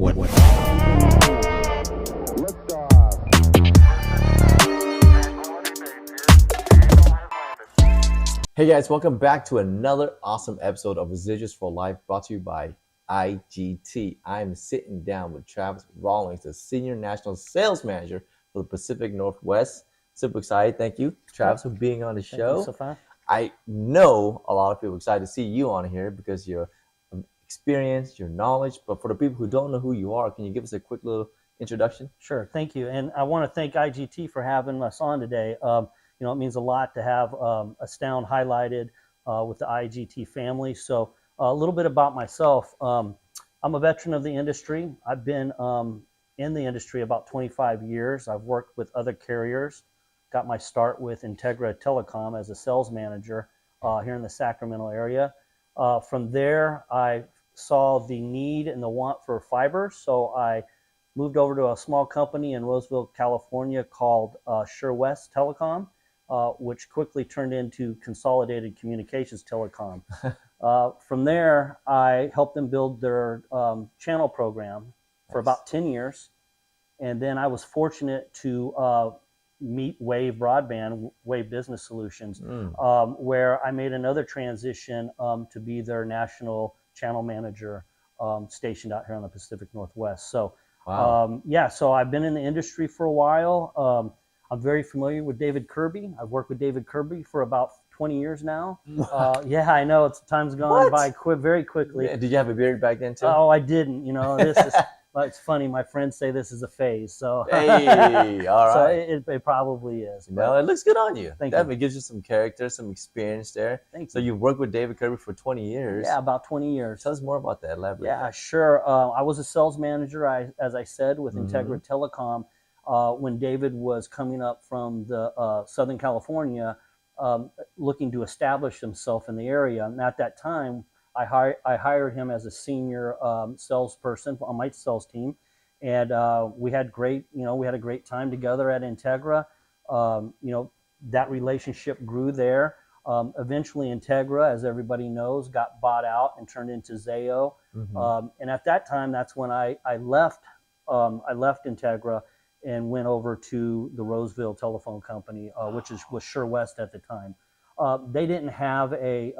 Hey guys, welcome back to another awesome episode of Residuals for Life, brought to you by IGT. I'm sitting down with Travis Rawlings, the Senior National Sales Manager for the Pacific Northwest. Super excited. Thank you, Travis, for being on the show. Thank you, Safan. I know a lot of people are excited to see you on here because your experience, your knowledge, but for the people who don't know who you are, can you give us a quick little introduction? Sure, thank you. And I want to thank IGT for having us on today. You know, it means a lot to have Astound highlighted with the IGT family. So a little bit about myself. I'm a veteran of the industry. I've been in the industry about 25 years. I've worked with other carriers. Got my start with Integra Telecom as a sales manager here in the Sacramento area. From there, I saw the need and the want for fiber, so I moved over to a small company in Roseville, California called SureWest Telecom, which quickly turned into Consolidated Communications Telecom. From there, I helped them build their channel program for about 10 years, and then I was fortunate to meet Wave Broadband, Wave Business Solutions, where I made another transition to be their national channel manager stationed out here on the Pacific Northwest. So, Wow. yeah, so I've been in the industry for a while. I'm very familiar with David Kirby. I've worked with David Kirby for about 20 years now. Yeah, I know, time's gone by very quickly. Yeah, did you have a beard back then too? Oh, I didn't. You know, this is. Well, it's funny. My friends say this is a phase. So, Hey, all right. So it probably is. No, it looks good on you. Thank Definitely you. gives you some character, some experience there. Thank So you. you worked with David Kirby for 20 years. Yeah, about 20 years. Tell us more about that. Elaborate. Yeah, sure. I was a sales manager, as I said, with Integra Telecom when David was coming up from the Southern California, looking to establish himself in the area. And at that time, I hired him as a senior salesperson on my sales team. And we had a great time together at Integra. You know, that relationship grew there. Eventually, Integra, as everybody knows, got bought out and turned into Zayo. And at that time, that's when I left. I left Integra and went over to the Roseville Telephone Company, which was SureWest at the time. They didn't have a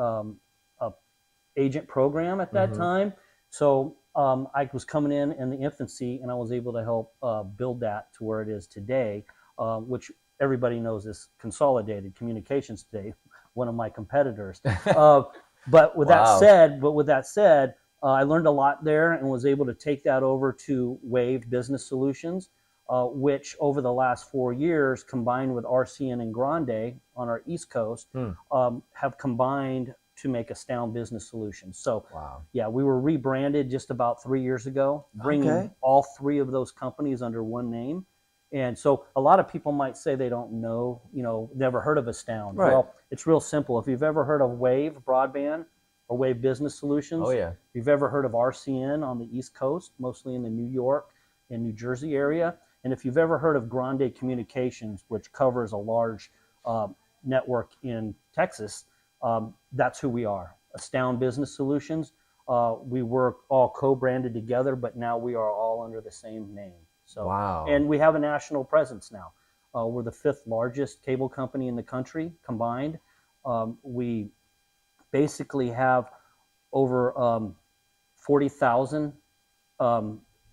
agent program at that time, so I was coming in the infancy, and I was able to help build that to where it is today, which everybody knows is Consolidated Communications today, one of my competitors. But with that said, I learned a lot there and was able to take that over to Wave Business Solutions, which over the last 4 years, combined with RCN and Grande on our East Coast, have combined to make Astound Business Solutions. So, yeah, we were rebranded just about 3 years ago, bringing all three of those companies under one name. And so a lot of people might say they don't know, never heard of Astound. Right. Well, it's real simple. If you've ever heard of Wave Broadband or Wave Business Solutions, if you've ever heard of RCN on the East Coast, mostly in the New York and New Jersey area, and if you've ever heard of Grande Communications, which covers a large network in Texas, that's who we are. Astound Business Solutions. We were all co-branded together, but now we are all under the same name. So, and we have a national presence now. We're the 5th largest cable company in the country combined. We basically have over 40,000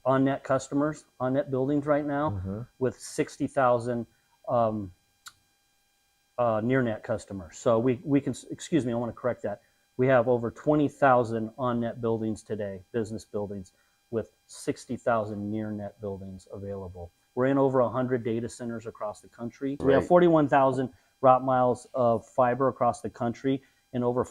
on-net customers, on-net buildings right now, with 60,000 near-net customers. So we can, excuse me, I want to correct that. We have over 20,000 on-net buildings today, business buildings, with 60,000 near-net buildings available. We're in over 100 data centers across the country. We have 41,000 route miles of fiber across the country and over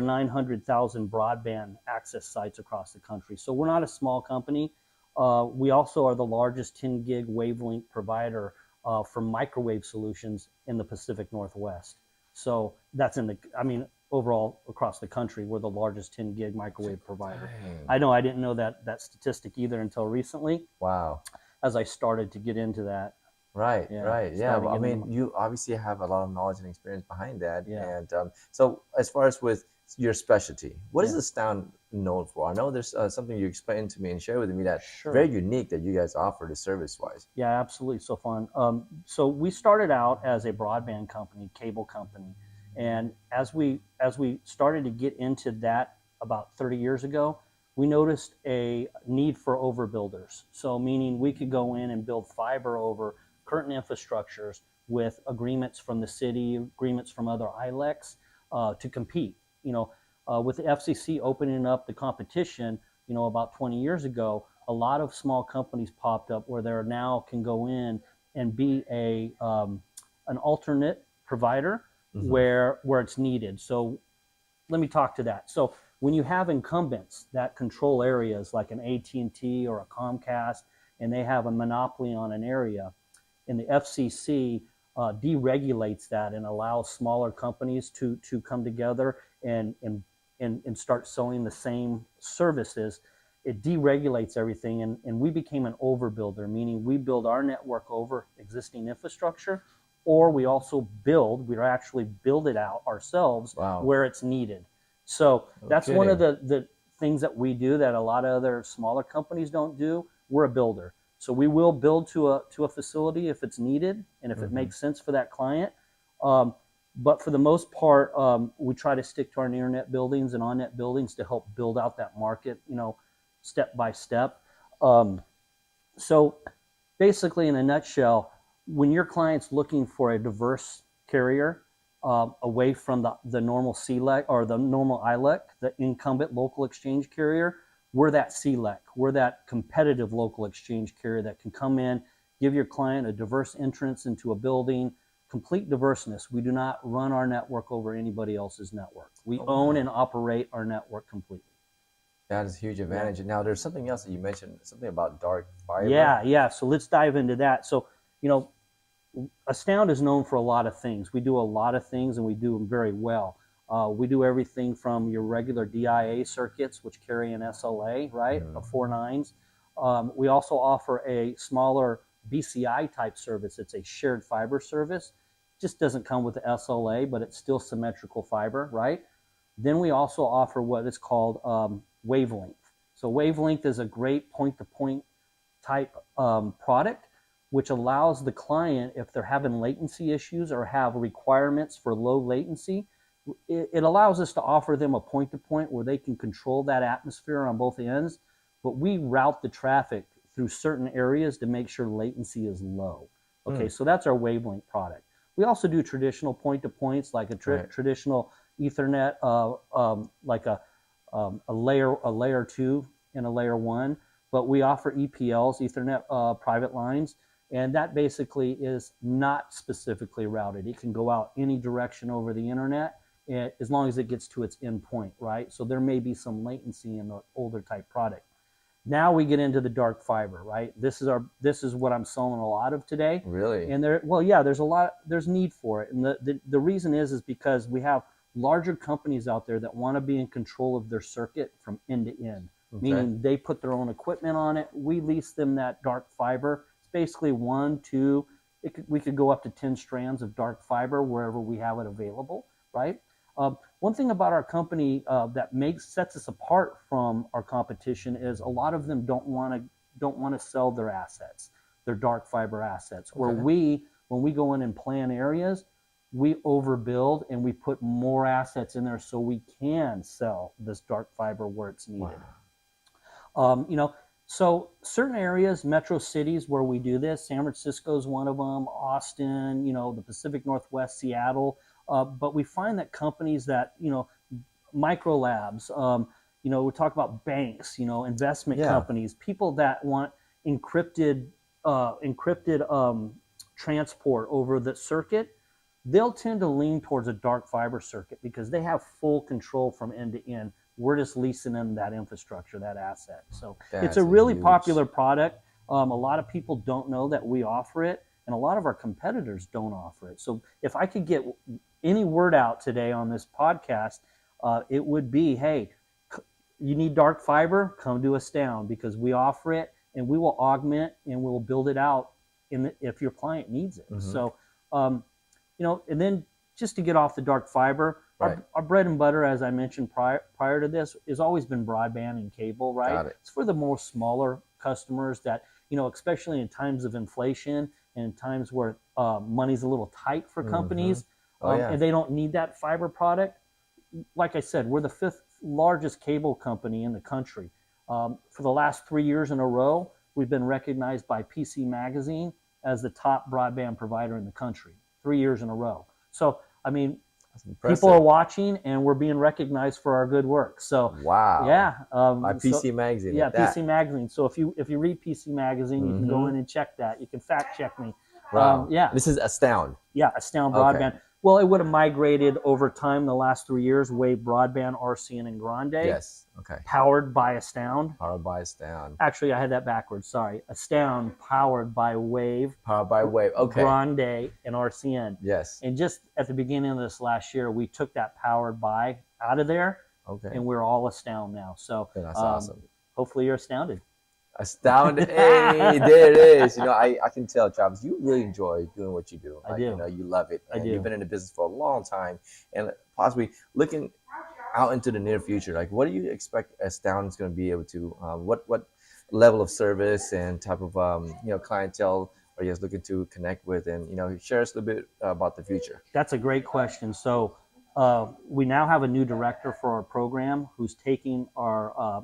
900,000 broadband access sites across the country. So we're not a small company. We also are the largest 10 gig wavelength provider for microwave solutions in the Pacific Northwest. So that's overall across the country, we're the largest 10 gig microwave provider. I know I didn't know that statistic either until recently. Wow. As I started to get into that. Right. Yeah. Well, I mean, you obviously have a lot of knowledge and experience behind that. Yeah. And so as far as with your specialty, what is Astound known for? I know there's something you explained to me and shared with me that's Sure. very unique that you guys offer the service-wise. Yeah, absolutely. So fun. So we started out as a broadband company, cable company, and as we started to get into that about 30 years ago, we noticed a need for overbuilders. So meaning we could go in and build fiber over current infrastructures with agreements from the city, agreements from other ILECs to compete. With the FCC opening up the competition, about 20 years ago, a lot of small companies popped up where there now can go in and be an alternate provider where it's needed. So let me talk to that. So when you have incumbents that control areas like an AT&T or a Comcast, and they have a monopoly on an area, and the FCC deregulates that and allows smaller companies to come together and start selling the same services, it deregulates everything, and we became an overbuilder, meaning we build our network over existing infrastructure, or we actually build it out ourselves where it's needed. So that's one of the things that we do that a lot of other smaller companies don't do. We're a builder. So we will build to a facility if it's needed and if it makes sense for that client. But for the most part, we try to stick to our near-net buildings and on-net buildings to help build out that market, step by step. So basically, in a nutshell, when your client's looking for a diverse carrier away from the normal CLEC or the normal ILEC, the incumbent local exchange carrier, we're that CLEC. We're that competitive local exchange carrier that can come in, give your client a diverse entrance into a building, complete diverseness. We do not run our network over anybody else's network. We own and operate our network completely. That is a huge advantage. Now, there's something else that you mentioned, something about dark fiber. Yeah. So let's dive into that. So, Astound is known for a lot of things. We do a lot of things, and we do them very well. We do everything from your regular DIA circuits, which carry an SLA, right, of 4 nines. We also offer a smaller BCI type service. It's a shared fiber service. Just doesn't come with the SLA, but it's still symmetrical fiber, right? Then we also offer what is called wavelength. So wavelength is a great point-to-point type product, which allows the client, if they're having latency issues or have requirements for low latency, it allows us to offer them a point-to-point where they can control that atmosphere on both ends, but we route the traffic through certain areas to make sure latency is low. Okay, so that's our wavelength product. We also do traditional point-to-points like a traditional Ethernet, like a layer 2 and a layer 1, but we offer EPLs, Ethernet private lines, and that basically is not specifically routed. It can go out any direction over the internet as long as it gets to its endpoint, right? So there may be some latency in the older type product. Now we get into the dark fiber, right? This is what I'm selling a lot of today. Really? And there's need for it. And the reason is because we have larger companies out there that want to be in control of their circuit from end to end, meaning they put their own equipment on it. We lease them that dark fiber. It's basically 1, 2, we could go up to 10 strands of dark fiber wherever we have it available, right? One thing about our company that sets us apart from our competition is a lot of them don't want to sell their assets, their dark fiber assets. Where when we go in and plan areas, we overbuild and we put more assets in there so we can sell this dark fiber where it's needed. Wow. So certain areas, metro cities where we do this, San Francisco is one of them, Austin, the Pacific Northwest, Seattle. But we find that companies that, micro labs, we talk about banks, investment companies, people that want encrypted transport over the circuit, they'll tend to lean towards a dark fiber circuit because they have full control from end to end. We're just leasing them that infrastructure, that asset. So it's a really popular product. A lot of people don't know that we offer it, and a lot of our competitors don't offer it. So if I could get any word out today on this podcast, it would be, hey, you need dark fiber, come to Astound because we offer it and we will augment and we will build it out if your client needs it. So, and then just to get off the dark fiber, Right. Our bread and butter, as I mentioned prior to this, has always been broadband and cable, right? Got it. It's for the more smaller customers that, especially in times of inflation and in times where money's a little tight for companies, Oh, yeah. and they don't need that fiber product. Like I said, we're the 5th largest cable company in the country. For the last 3 years in a row, we've been recognized by PC Magazine as the top broadband provider in the country, 3 years in a row. So, I mean, people are watching, and we're being recognized for our good work. So, wow, yeah, by PC Magazine. Yeah, PC Magazine. So if you read PC Magazine, you can go in and check that. You can fact check me. Wow. Yeah, this is Astound. Yeah, Astound Broadband. Okay. Well, it would have migrated over time the last 3 years. Wave Broadband, RCN, and Grande. Yes. Okay. Powered by Astound. Powered by Astound. Actually, I had that backwards. Sorry. Astound powered by Wave. Powered by Wave. Okay. Grande and RCN. Yes. And just at the beginning of this last year, we took that powered by out of there. Okay. And we're all Astound now. So that's awesome. Hopefully you're astounded. Astounded. Hey, there it is. I can tell, Travis, you really enjoy doing what you do. I do. You love it. And I do. You've been in the business for a long time, and possibly looking out into the near future. Like, what do you expect Astound is going to be able to? What level of service and type of clientele are you guys looking to connect with? And share us a little bit about the future. That's a great question. So. We now have a new director for our program who's taking our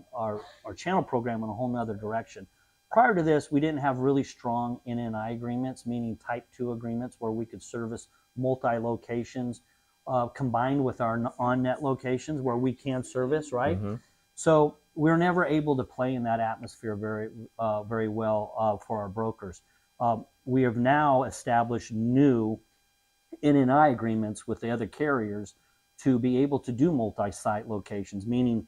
channel program in a whole nother direction. Prior to this, we didn't have really strong NNI agreements, meaning type 2 agreements where we could service multi-locations combined with our on-net locations where we can service, right? Mm-hmm. So we're never able to play in that atmosphere very well for our brokers. We have now established new NNI agreements with the other carriers to be able to do multi-site locations, meaning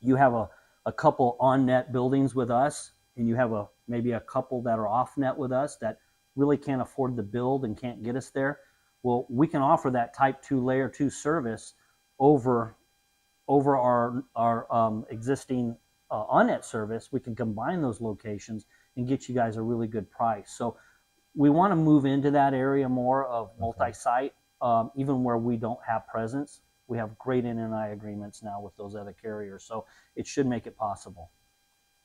you have a couple on-net buildings with us, and you have maybe a couple that are off-net with us that really can't afford the build and can't get us there. Well, we can offer that type 2 layer 2 service over our existing on-net service. We can combine those locations and get you guys a really good price. So we want to move into that area more of multi-site, even where we don't have presence. We have great NNI agreements now with those other carriers, so it should make it possible.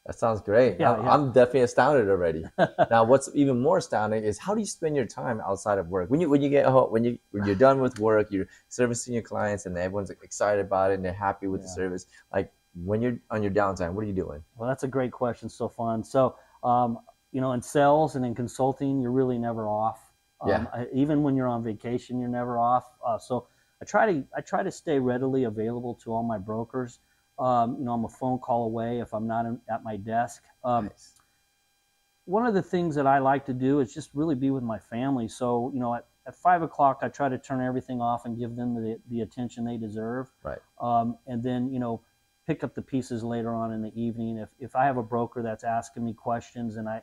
That sounds great. Yeah, I'm definitely astounded already. Now, what's even more astounding is how do you spend your time outside of work? When you get home, when you're done with work, you're servicing your clients, and everyone's excited about it and they're happy with the service. Like when you're on your downtime, what are you doing? Well, that's a great question, Stefan. So, in sales and in consulting, you're really never off. Even when you're on vacation, you're never off. So I try to stay readily available to all my brokers. I'm a phone call away if I'm not at my desk. Nice. One of the things that I like to do is just really be with my family. So, at 5 o'clock, I try to turn everything off and give them the attention they deserve. Right. And then, pick up the pieces later on in the evening. If I have a broker that's asking me questions, and I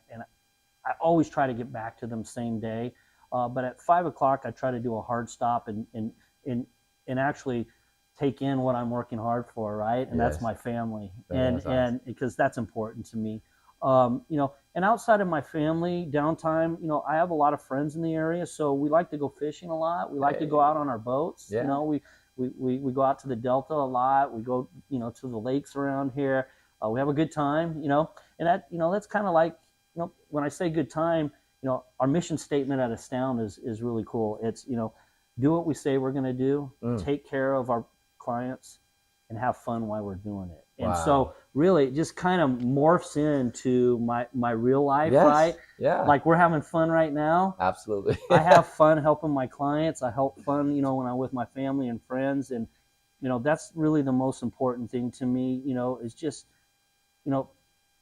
always try to get back to them same day. But at 5 o'clock, I try to do a hard stop and actually take in what I'm working hard for, right? And that's my family, and because that's important to me. And outside of my family, downtime, I have a lot of friends in the area, so we like to go fishing a lot. We like to go out on our boats. Yeah. We go out to the Delta a lot. We go, to the lakes around here. We have a good time, and that, that's kind of like, when I say good time, our mission statement at Astound is really cool. It's, do what we say we're going to do, take care of our clients, and have fun while we're doing it. And so really it just kind of morphs into my real life, right? Yeah. Like we're having fun right now. Absolutely. I have fun helping my clients. I help fun, when I'm with my family and friends. And, that's really the most important thing to me, is just,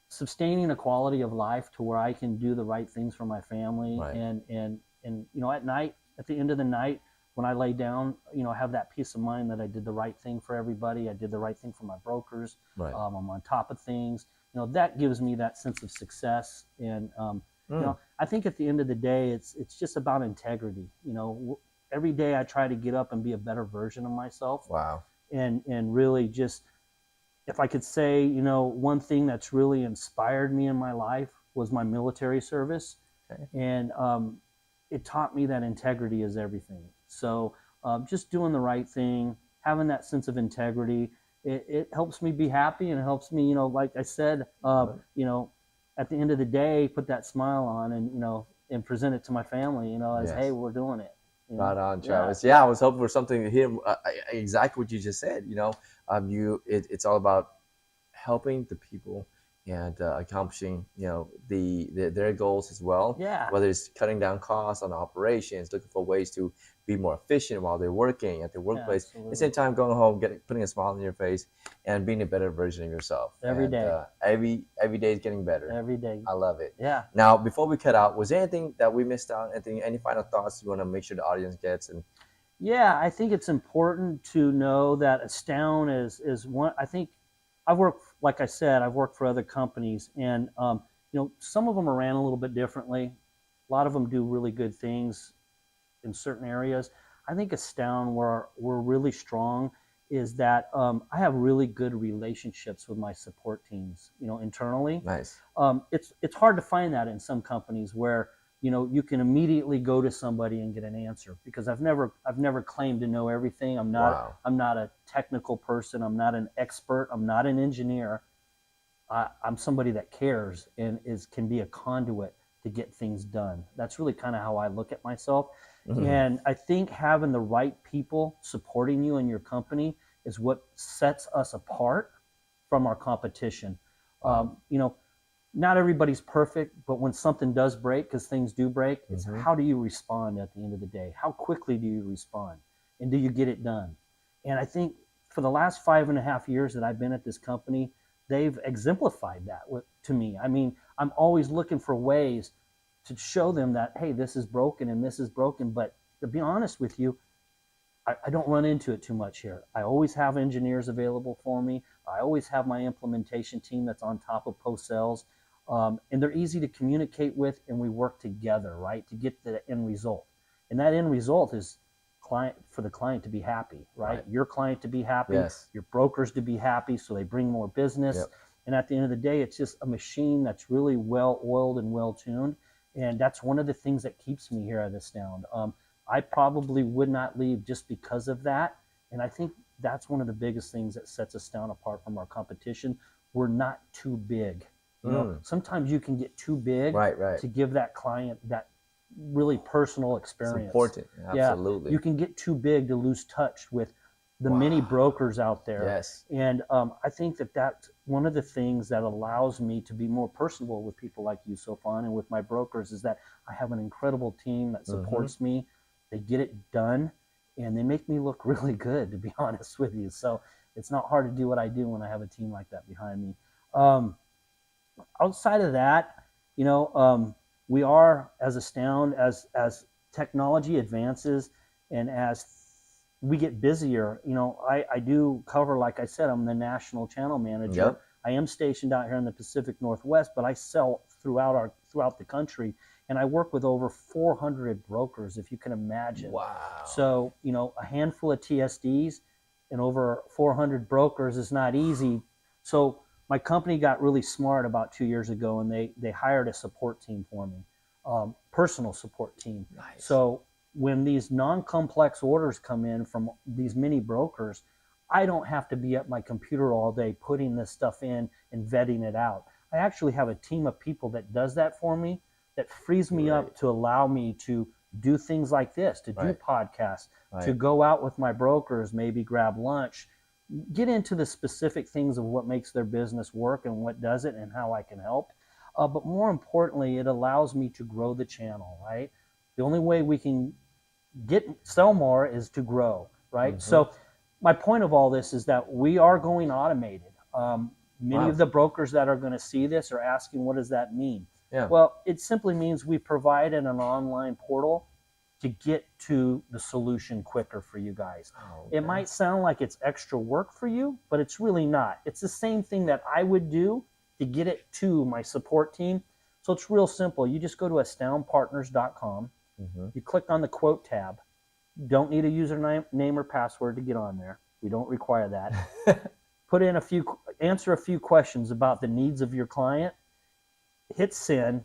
sustaining a quality of life to where I can do the right things for my family. Right. And at night, at the end of the night, when I lay down, I have that peace of mind that I did the right thing for everybody. I did the right thing for my brokers. Right. I'm on top of things. That gives me that sense of success. And, I think at the end of the day, it's just about integrity. Every day I try to get up and be a better version of myself. Wow. And really just, if I could say, one thing that's really inspired me in my life was my military service. Okay. And it taught me that integrity is everything. So just doing the right thing, having that sense of integrity, it helps me be happy, and it helps me, like I said, at the end of the day, put that smile on, and present it to my family, as, hey, we're doing it. Right on, Travis. Yeah, I was hoping for something to hear exactly what you just said. It's all about helping the people and accomplishing, their goals as well. Yeah. Whether it's cutting down costs on operations, looking for ways to be more efficient while they're working at their workplace. At the same time, going home, putting a smile on your face, and being a better version of yourself. Every day. Every day is getting better. Every day. I love it. Yeah. Now, before we cut out, was there anything that we missed out? Any final thoughts you want to make sure the audience gets? And yeah, I think it's important to know that Astound is one. I think I've worked, like I said, I've worked for other companies, and some of them are ran a little bit differently. A lot of them do really good things in certain areas. I think Astound, where we're really strong, is that I have really good relationships with my support teams, internally. Nice. It's hard to find that in some companies where you can immediately go to somebody and get an answer, because I've never claimed to know everything. I'm not a technical person. I'm not an expert. I'm not an engineer. I'm somebody that cares and can be a conduit to get things done. That's really kind of how I look at myself. Mm-hmm. And I think having the right people supporting you in your company is what sets us apart from our competition. Not everybody's perfect, but when something does break, because things do break, it's how do you respond at the end of the day? How quickly do you respond? And do you get it done? And I think for the last 5.5 years that I've been at this company, they've exemplified that to me. I mean, I'm always looking for ways to show them that, hey, this is broken and this is broken. But to be honest with you, I don't run into it too much here. I always have engineers available for me. I always have my implementation team that's on top of post-sales. And they're easy to communicate with, and we work together, right, to get the end result. And that end result is for the client to be happy, right? Your client to be happy, your brokers to be happy, so they bring more business. Yep. And at the end of the day, it's just a machine that's really well-oiled and well-tuned. And that's one of the things that keeps me here at Astound. I probably would not leave just because of that. And I think that's one of the biggest things that sets Astound apart from our competition. We're not too big. Sometimes you can get too big to give that client that really personal experience. It's important, absolutely. Yeah, you can get too big to lose touch with the many brokers out there. Yes. And I think that's one of the things that allows me to be more personable with people like you, Sofan, and with my brokers, is that I have an incredible team that supports me. They get it done, and they make me look really good, to be honest with you. So it's not hard to do what I do when I have a team like that behind me. Outside of that, we are, as Astound, as technology advances and as we get busier, I do cover, like I said, I'm the national channel manager. Yep. I am stationed out here in the Pacific Northwest, but I sell throughout the country, and I work with over 400 brokers, if you can imagine. Wow. So, a handful of TSDs and over 400 brokers is not easy. So my company got really smart about 2 years ago, and they hired a support team for me, personal support team. Nice. So when these non-complex orders come in from these mini brokers, I don't have to be at my computer all day putting this stuff in and vetting it out. I actually have a team of people that does that for me, that frees me up to allow me to do things like this, to do podcasts, to go out with my brokers, maybe grab lunch, get into the specific things of what makes their business work and what doesn't and how I can help. But more importantly, it allows me to grow the channel, right? The only way we can sell more is to grow, right? So my point of all this is that we are going automated. Many of the brokers that are going to see this are asking, what does that mean? Yeah. Well, it simply means we provided an online portal to get to the solution quicker for you guys. It might sound like it's extra work for you, but it's really not. It's the same thing that I would do to get it to my support team. So it's real simple. You just go to astoundpartners.com. You click on the quote tab. You don't need a username or password to get on there. We don't require that. Answer a few questions about the needs of your client. Hit send.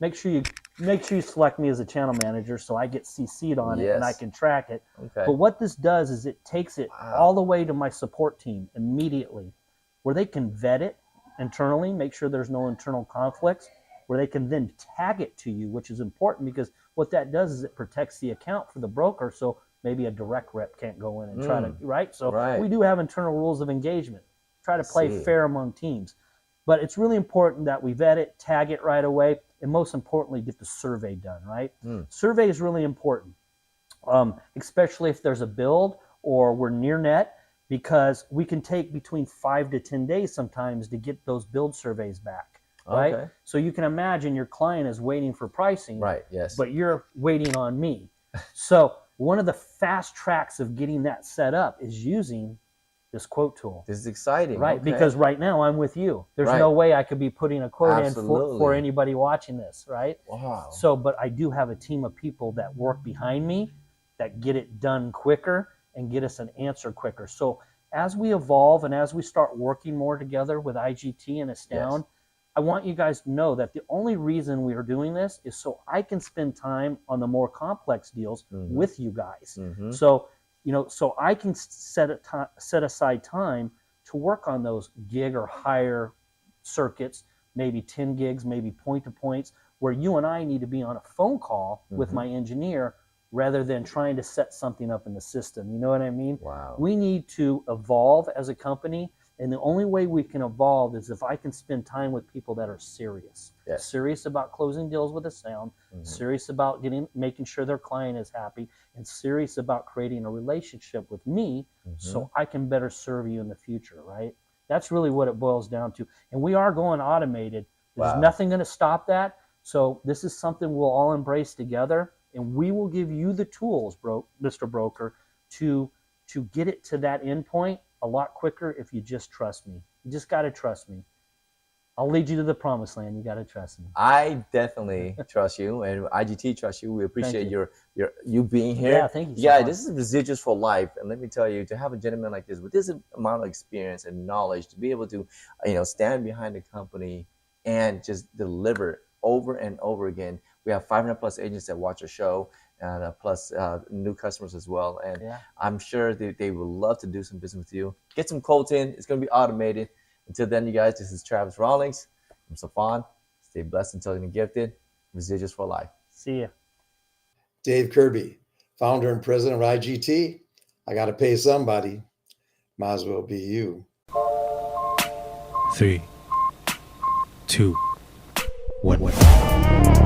Make sure you make sure you select me as a channel manager so I get CC'd on it and I can track it. Okay. But what this does is it takes it all the way to my support team immediately, where they can vet it internally, make sure there's no internal conflicts, where they can then tag it to you, which is important because what that does is it protects the account for the broker. So maybe a direct rep can't go in and try to, right? So we do have internal rules of engagement, try to play fair among teams. But it's really important that we vet it, tag it right away, and most importantly, get the survey done, right? Survey is really important, especially if there's a build or we're near net, because we can take between 5 to 10 days sometimes to get those build surveys back, right? Okay. So you can imagine your client is waiting for pricing, right? Yes. But you're waiting on me. So one of the fast tracks of getting that set up is using this quote tool. This is exciting. Right, because right now I'm with you. There's no way I could be putting a quote in for anybody watching this, right? Wow. So, but I do have a team of people that work behind me that get it done quicker and get us an answer quicker. So as we evolve and as we start working more together with IGT and Astound, I want you guys to know that the only reason we are doing this is so I can spend time on the more complex deals with you guys. So, you know, so I can set aside time to work on those gig or higher circuits, maybe 10 gigs, maybe point-to-points, where you and I need to be on a phone call with my engineer rather than trying to set something up in the system. You know what I mean? Wow. We need to evolve as a company, and the only way we can evolve is if I can spend time with people that are serious. Serious about closing deals with Astound, serious about making sure their client is happy, and serious about creating a relationship with me so I can better serve you in the future, right? That's really what it boils down to. And we are going automated. There's nothing going to stop that. So this is something we'll all embrace together, and we will give you the tools, Mr. Broker, to get it to that endpoint a lot quicker if you just trust me. You just got to trust me. I'll lead you to the promised land. You got to trust me. I definitely trust you, and IGT trusts you. We appreciate you being here. Yeah, thank you. Yeah, this is Residuals for Life, and let me tell you, to have a gentleman like this with this amount of experience and knowledge, to be able to, stand behind the company and just deliver over and over again. We have 500 plus agents that watch our show, and plus new customers as well. And I'm sure they would love to do some business with you. Get some quotes in. It's going to be automated. Until then, you guys, this is Travis Rawlings. I'm Safan. Stay blessed until you're gifted. Residuals for Life. See ya. Dave Kirby, founder and president of IGT. I got to pay somebody. Might as well be you. 3, 2, 1.